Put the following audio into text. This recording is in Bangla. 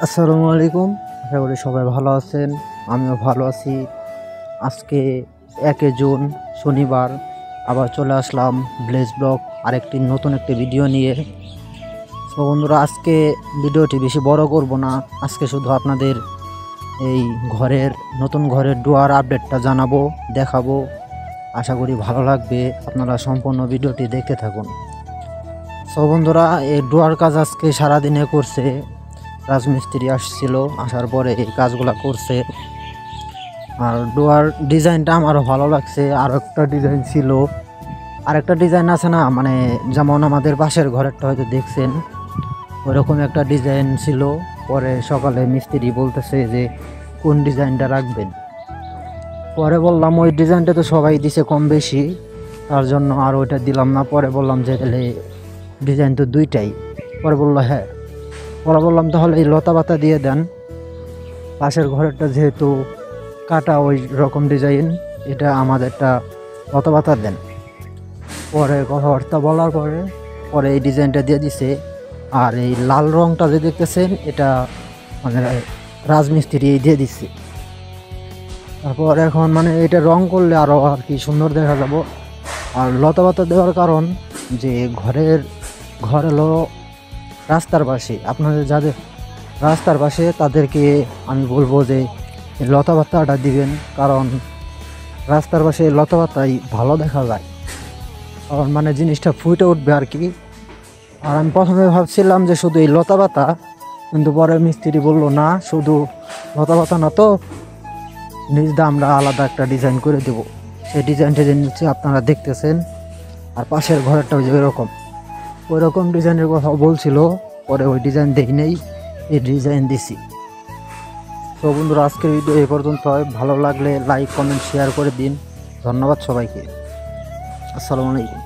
আসসালামু আলাইকুম। আশা করি সবাই ভালো আছেন, আমিও ভালো আছি। আজকে 1 জুন শনিবার আবার চলে আসলাম ভিলেজ ব্লগ আরেকটি নতুন একটি ভিডিও নিয়ে। তো বন্ধুরা, আজকে ভিডিওটি বেশি বড় করব না। আজকে শুধু আপনাদের এই নতুন ঘরের ডোয়ার আপডেটটা জানাবো, দেখাবো। আশা করি ভালো লাগবে, আপনারা সম্পূর্ণ ভিডিওটি দেখতে থাকুন। তো বন্ধুরা, এই ডোয়ার কাজ আজকে সারাদিনে করছে। রাজমিস্ত্রি আসছিল, আসার পরে এই কাজগুলা করছে। আর ডোয়ার ডিজাইনটা আমারও ভালো লাগছে। আর একটা ডিজাইন ছিল, আরেকটা ডিজাইন আছে না, মানে যেমন আমাদের পাশের ঘরেরটা হয়তো দেখছেন, ওইরকম একটা ডিজাইন ছিল। পরে সকালে মিস্ত্রি বলতেছে যে কোন ডিজাইনটা রাখবেন। পরে বললাম ওই ডিজাইনটা তো সবাই দিছে কম বেশি, তার জন্য আর ওইটা দিলাম না। পরে বললাম যে তাহলে ডিজাইন তো দুইটাই। পরে বললো হ্যাঁ। পরে বললাম তাহলে এই লতা পাতা দিয়ে দেন, পাশের ঘরেরটা যেহেতু কাটা ওই রকম ডিজাইন, এটা আমাদেরটা লতা পাতা দেন। পরে কথাবার্তা বলার পরে এই ডিজাইনটা দিয়ে দিছে। আর এই লাল রংটা যে দেখতেছেন, এটা মানে রাজমিস্ত্রি দিয়ে দিচ্ছে। তারপর এখন মানে এটা রং করলে আরও আর কি সুন্দর দেখা যাব। আর লতা পাতা দেওয়ার কারণ যে ঘর হলো রাস্তার পাশে, আপনাদের যাদের রাস্তার পাশে তাদেরকে আমি বলবো যে লতা পাতাটা দিবেন, কারণ রাস্তার পাশে লতা পাতাই ভালো দেখা যায়, কারণ মানে জিনিসটা ফুটে উঠবে আর কি। আর আমি প্রথমে ভাবছিলাম যে শুধু এই লতা পাতা, কিন্তু পরে মিস্ত্রি বললো না, শুধু লতা পাতা না তো, নিজ দিয়ে আমরা আলাদা একটা ডিজাইন করে দেব। সেই ডিজাইনটা যে নিচ্ছে আপনারা দেখতেছেন। আর পাশের ঘরেরটা ওই যে ওই রকম ডিজাইনের কথা বলছিল। পরে ওই ডিজাইন দেখি নেই, এই ডিজাইন দিছি। তো বন্ধুরা, আজকের ভিডিও এই পর্যন্ত। ভালো লাগলে লাইক, কমেন্ট, শেয়ার করে দিন। ধন্যবাদ সবাইকে। আসসালামু আলাইকুম।